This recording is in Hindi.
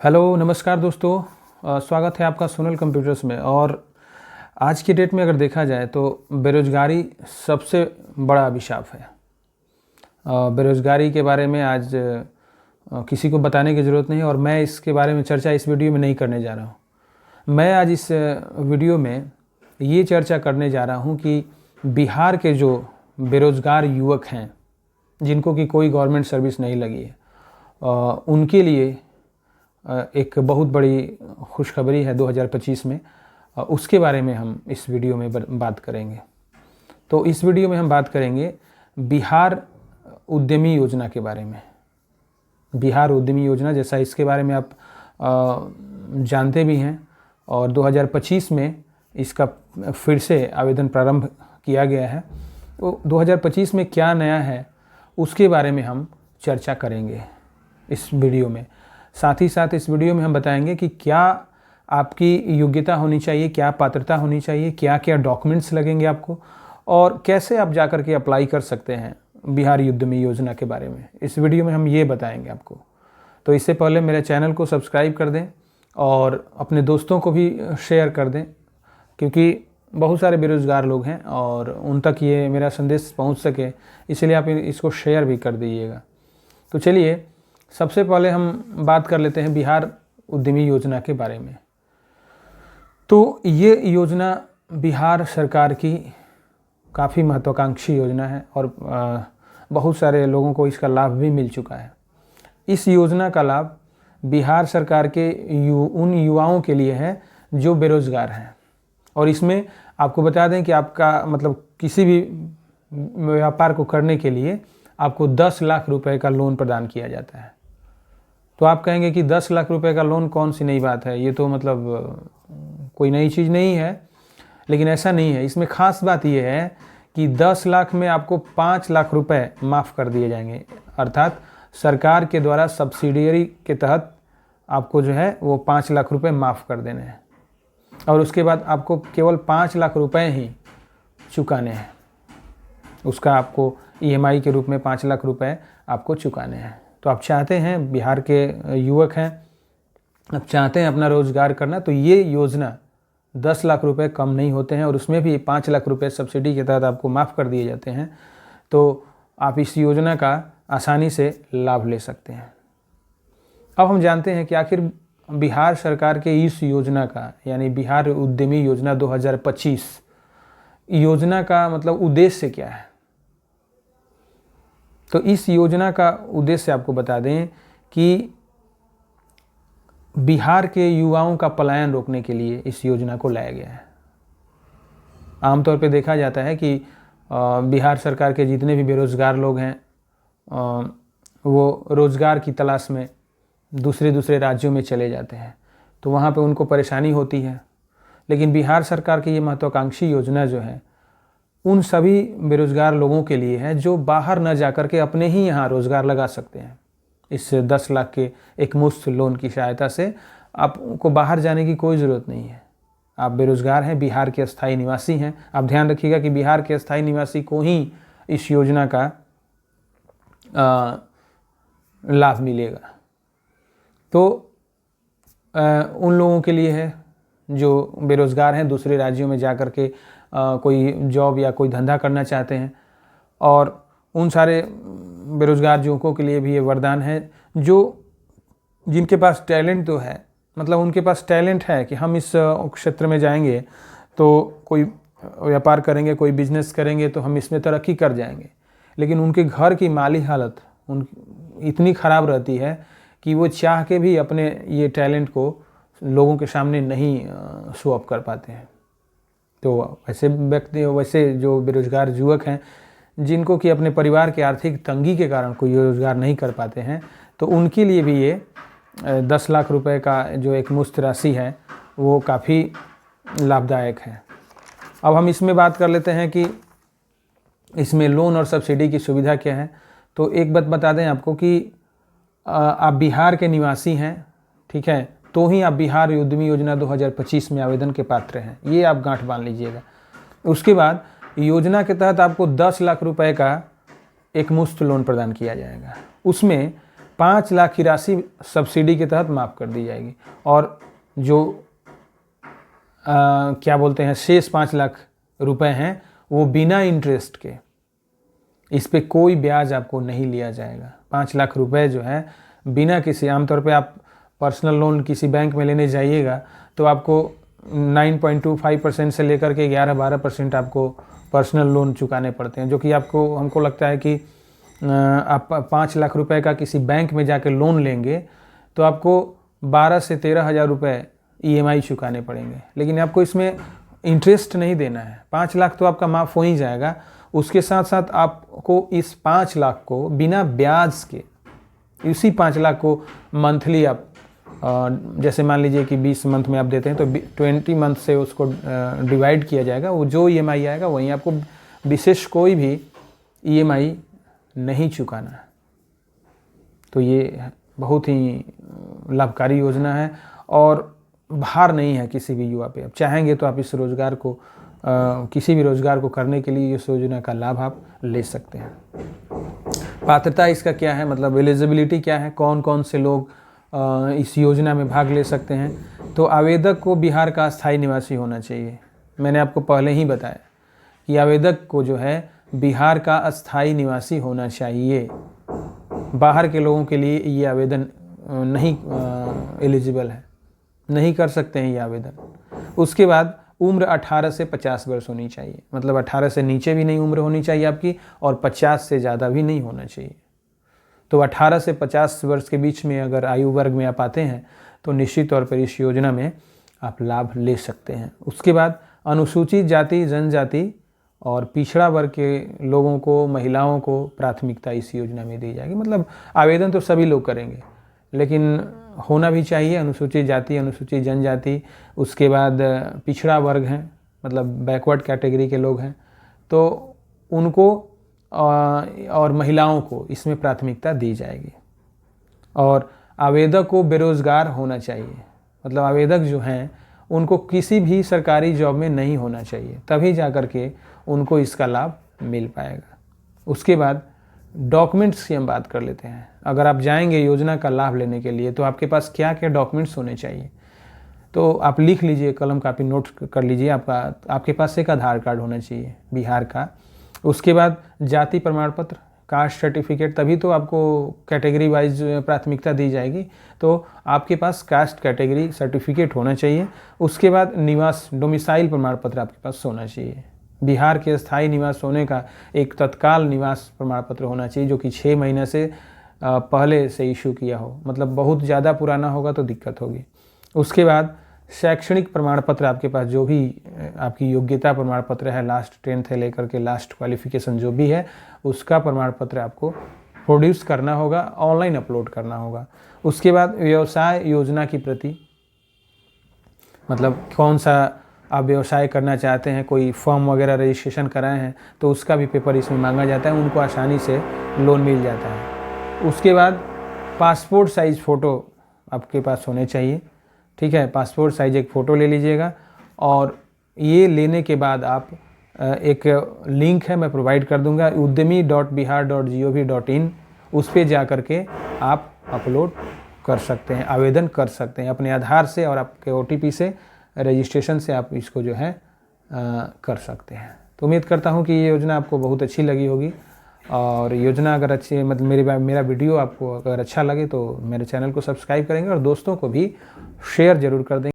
हेलो नमस्कार दोस्तों। स्वागत है आपका सोनल कंप्यूटर्स में। और आज की डेट में अगर देखा जाए तो बेरोज़गारी सबसे बड़ा अभिशाप है। बेरोज़गारी के बारे में आज किसी को बताने की ज़रूरत नहीं है और मैं इसके बारे में चर्चा इस वीडियो में नहीं करने जा रहा हूँ। मैं आज इस वीडियो में ये चर्चा करने जा रहा हूँ कि बिहार के जो बेरोज़गार युवक हैं जिनको कि कोई गवर्नमेंट सर्विस नहीं लगी है, उनके लिए एक बहुत बड़ी खुशखबरी है 2025 में। उसके बारे में हम इस वीडियो में बात करेंगे। तो इस वीडियो में हम बात करेंगे बिहार उद्यमी योजना के बारे में। बिहार उद्यमी योजना, जैसा इसके बारे में आप जानते भी हैं, और 2025 में इसका फिर से आवेदन प्रारंभ किया गया है। तो 2025 में क्या नया है उसके बारे में हम चर्चा करेंगे इस वीडियो में। साथ ही साथ इस वीडियो में हम बताएंगे कि क्या आपकी योग्यता होनी चाहिए, क्या पात्रता होनी चाहिए, क्या क्या डॉक्यूमेंट्स लगेंगे आपको, और कैसे आप जाकर के अप्लाई कर सकते हैं बिहार उद्यमी योजना के बारे में। इस वीडियो में हम ये बताएंगे आपको। तो इससे पहले मेरे चैनल को सब्सक्राइब कर दें और अपने दोस्तों को भी शेयर कर दें, क्योंकि बहुत सारे बेरोज़गार लोग हैं और उन तक ये मेरा संदेश पहुंच सके, इसलिए आप इसको शेयर भी कर दीजिएगा। तो चलिए सबसे पहले हम बात कर लेते हैं बिहार उद्यमी योजना के बारे में। तो ये योजना बिहार सरकार की काफ़ी महत्वाकांक्षी योजना है और बहुत सारे लोगों को इसका लाभ भी मिल चुका है। इस योजना का लाभ बिहार सरकार के उन युवाओं के लिए है जो बेरोज़गार हैं। और इसमें आपको बता दें कि आपका मतलब किसी भी व्यापार को करने के लिए आपको 10 लाख रुपए का लोन प्रदान किया जाता है। तो आप कहेंगे कि 10 लाख रुपए का लोन कौन सी नई बात है, ये तो मतलब कोई नई चीज़ नहीं है। लेकिन ऐसा नहीं है। इसमें ख़ास बात ये है कि 10 लाख में आपको 5 लाख रुपए माफ़ कर दिए जाएंगे, अर्थात सरकार के द्वारा सब्सिडियरी के तहत आपको जो है वो 5 लाख रुपए माफ़ कर देने हैं और उसके बाद आपको केवल 5 लाख रुपए ही चुकाने हैं। उसका आपको EMI के रूप में 5 लाख रुपए आपको चुकाने हैं। तो आप चाहते हैं, बिहार के युवक हैं, आप चाहते हैं अपना रोज़गार करना, तो ये योजना 10 लाख रुपए कम नहीं होते हैं और उसमें भी 5 लाख रुपए सब्सिडी के तहत आपको माफ़ कर दिए जाते हैं। तो आप इस योजना का आसानी से लाभ ले सकते हैं। अब हम जानते हैं कि आखिर बिहार सरकार के इस योजना का, यानी बिहार उद्यमी योजना 2025 योजना का मतलब उद्देश्य क्या है। तो इस योजना का उद्देश्य आपको बता दें कि बिहार के युवाओं का पलायन रोकने के लिए इस योजना को लाया गया है। आमतौर पे देखा जाता है कि बिहार सरकार के जितने भी बेरोज़गार लोग हैं वो रोज़गार की तलाश में दूसरे राज्यों में चले जाते हैं, तो वहाँ पे उनको परेशानी होती है। लेकिन बिहार सरकार की ये महत्वाकांक्षी योजना जो है उन सभी बेरोज़गार लोगों के लिए है जो बाहर न जा कर के अपने ही यहाँ रोज़गार लगा सकते हैं। इस 10 लाख के एक मुफ्त लोन की सहायता से आपको बाहर जाने की कोई ज़रूरत नहीं है। आप बेरोज़गार हैं, बिहार के अस्थायी निवासी हैं। आप ध्यान रखिएगा कि बिहार के अस्थायी निवासी को ही इस योजना का लाभ मिलेगा। तो उन लोगों के लिए है जो बेरोज़गार हैं, दूसरे राज्यों में जा कर के कोई जॉब या कोई धंधा करना चाहते हैं, और उन सारे बेरोज़गार युवकों के लिए भी ये वरदान है जो जिनके पास टैलेंट तो है, मतलब उनके पास टैलेंट है कि हम इस क्षेत्र में जाएंगे तो कोई व्यापार करेंगे, कोई बिजनेस करेंगे तो हम इसमें तरक्की कर जाएंगे। लेकिन उनके घर की माली हालत इतनी ख़राब रहती है कि वो चाह के भी अपने ये टैलेंट को लोगों के सामने नहीं शो ऑफ कर पाते हैं। तो वैसे जो बेरोज़गार युवक हैं जिनको कि अपने परिवार के आर्थिक तंगी के कारण कोई रोज़गार नहीं कर पाते हैं, तो उनके लिए भी ये 10 लाख रुपए का जो एक मुफ्त राशि है वो काफ़ी लाभदायक है। अब हम इसमें बात कर लेते हैं कि इसमें लोन और सब्सिडी की सुविधा क्या है। तो एक बात बता दें आपको कि आप बिहार के निवासी हैं, ठीक है, तो ही आप बिहार उद्यमी योजना 2025 में आवेदन के पात्र हैं। ये आप गांठ बांध लीजिएगा। उसके बाद योजना के तहत आपको 10 लाख रुपए का एक मुफ्त लोन प्रदान किया जाएगा। उसमें 5 लाख की राशि सब्सिडी के तहत माफ़ कर दी जाएगी। और जो क्या बोलते हैं शेष 5 लाख रुपए हैं वो बिना इंटरेस्ट के, इस पे कोई ब्याज आपको नहीं लिया जाएगा। 5 लाख रुपए जो है बिना किसी, आमतौर पे आप पर्सनल लोन किसी बैंक में लेने जाइएगा तो आपको 9.25% से लेकर के 11-12% आपको पर्सनल लोन चुकाने पड़ते हैं, जो कि आपको, हमको लगता है कि आप 5 लाख रुपए का किसी बैंक में जाकर लोन लेंगे तो आपको 12 से 13 हज़ार रुपये EMI चुकाने पड़ेंगे, लेकिन आपको इसमें इंटरेस्ट नहीं देना है। 5 लाख तो आपका माफ़ हो ही जाएगा, उसके साथ साथ आपको इस 5 लाख को बिना ब्याज के, इसी 5 लाख को मंथली आप जैसे मान लीजिए कि 20 मंथ में आप देते हैं तो 20 मंथ से उसको डिवाइड किया जाएगा, वो जो EMI आएगा वहीं आपको, विशेष कोई भी EMI नहीं चुकाना है। तो ये बहुत ही लाभकारी योजना है और भार नहीं है किसी भी युवा पे। आप चाहेंगे तो आप इस रोज़गार को किसी भी रोज़गार को करने के लिए इस योजना का लाभ आप ले सकते हैं। पात्रता इसका क्या है, मतलब एलिजिबिलिटी क्या है, कौन कौन से लोग इस योजना में भाग ले सकते हैं। तो आवेदक को बिहार का स्थायी निवासी होना चाहिए। मैंने आपको पहले ही बताया कि आवेदक को जो है बिहार का अस्थायी निवासी होना चाहिए। बाहर के लोगों के लिए ये आवेदन नहीं एलिजिबल है, नहीं कर सकते हैं ये आवेदन। उसके बाद उम्र 18 से 50 वर्ष होनी चाहिए, मतलब 18 से नीचे भी नहीं उम्र होनी चाहिए आपकी और 50 से ज़्यादा भी नहीं होना चाहिए। तो 18 से 50 वर्ष के बीच में अगर आयु वर्ग में आप आते हैं तो निश्चित तौर पर इस योजना में आप लाभ ले सकते हैं। उसके बाद अनुसूचित जाति, जनजाति और पिछड़ा वर्ग के लोगों को, महिलाओं को प्राथमिकता इस योजना में दी जाएगी। मतलब आवेदन तो सभी लोग करेंगे, लेकिन होना भी चाहिए अनुसूचित जाति, अनुसूचित जनजाति, उसके बाद पिछड़ा वर्ग हैं, मतलब बैकवर्ड कैटेगरी के लोग हैं, तो उनको और महिलाओं को इसमें प्राथमिकता दी जाएगी। और आवेदक को बेरोज़गार होना चाहिए, मतलब आवेदक जो हैं उनको किसी भी सरकारी जॉब में नहीं होना चाहिए, तभी जा कर के उनको इसका लाभ मिल पाएगा। उसके बाद डॉक्यूमेंट्स की हम बात कर लेते हैं। अगर आप जाएंगे योजना का लाभ लेने के लिए तो आपके पास क्या क्या डॉक्यूमेंट्स होने चाहिए, तो आप लिख लीजिए, कलम कापी नोट कर लीजिए। आपके पास एक आधार कार्ड होना चाहिए बिहार का। उसके बाद जाति प्रमाण पत्र, कास्ट सर्टिफिकेट, तभी तो आपको कैटेगरी वाइज प्राथमिकता दी जाएगी, तो आपके पास कास्ट कैटेगरी सर्टिफिकेट होना चाहिए। उसके बाद निवास, डोमिसाइल प्रमाण पत्र आपके पास होना चाहिए। बिहार के स्थायी निवास होने का एक तत्काल निवास प्रमाण पत्र होना चाहिए, जो कि 6 महीने से पहले से इशू किया हो, मतलब बहुत ज़्यादा पुराना होगा तो दिक्कत होगी। उसके बाद शैक्षणिक प्रमाण पत्र, आपके पास जो भी आपकी योग्यता प्रमाण पत्र है, लास्ट 10th से लेकर के लास्ट क्वालिफिकेशन जो भी है, उसका प्रमाण पत्र आपको प्रोड्यूस करना होगा, ऑनलाइन अपलोड करना होगा। उसके बाद व्यवसाय योजना की प्रति, मतलब कौन सा आप व्यवसाय करना चाहते हैं, कोई फॉर्म वगैरह रजिस्ट्रेशन कराए हैं तो उसका भी पेपर इसमें मांगा जाता है, उनको आसानी से लोन मिल जाता है। उसके बाद पासपोर्ट साइज़ फ़ोटो आपके पास होने चाहिए, ठीक है। पासपोर्ट साइज़ एक फ़ोटो ले लीजिएगा और ये लेने के बाद आप एक लिंक है मैं प्रोवाइड कर दूंगा, udyami.bihar.gov.in, उस पर जा कर के आप अपलोड कर सकते हैं, आवेदन कर सकते हैं अपने आधार से और आपके OTP से, रजिस्ट्रेशन से आप इसको जो है कर सकते हैं। तो उम्मीद करता हूँ कि ये योजना आपको बहुत अच्छी लगी होगी, और योजना अगर अच्छी, मतलब मेरा वीडियो आपको अगर अच्छा लगे तो मेरे चैनल को सब्सक्राइब करेंगे और दोस्तों को भी शेयर ज़रूर कर देंगे।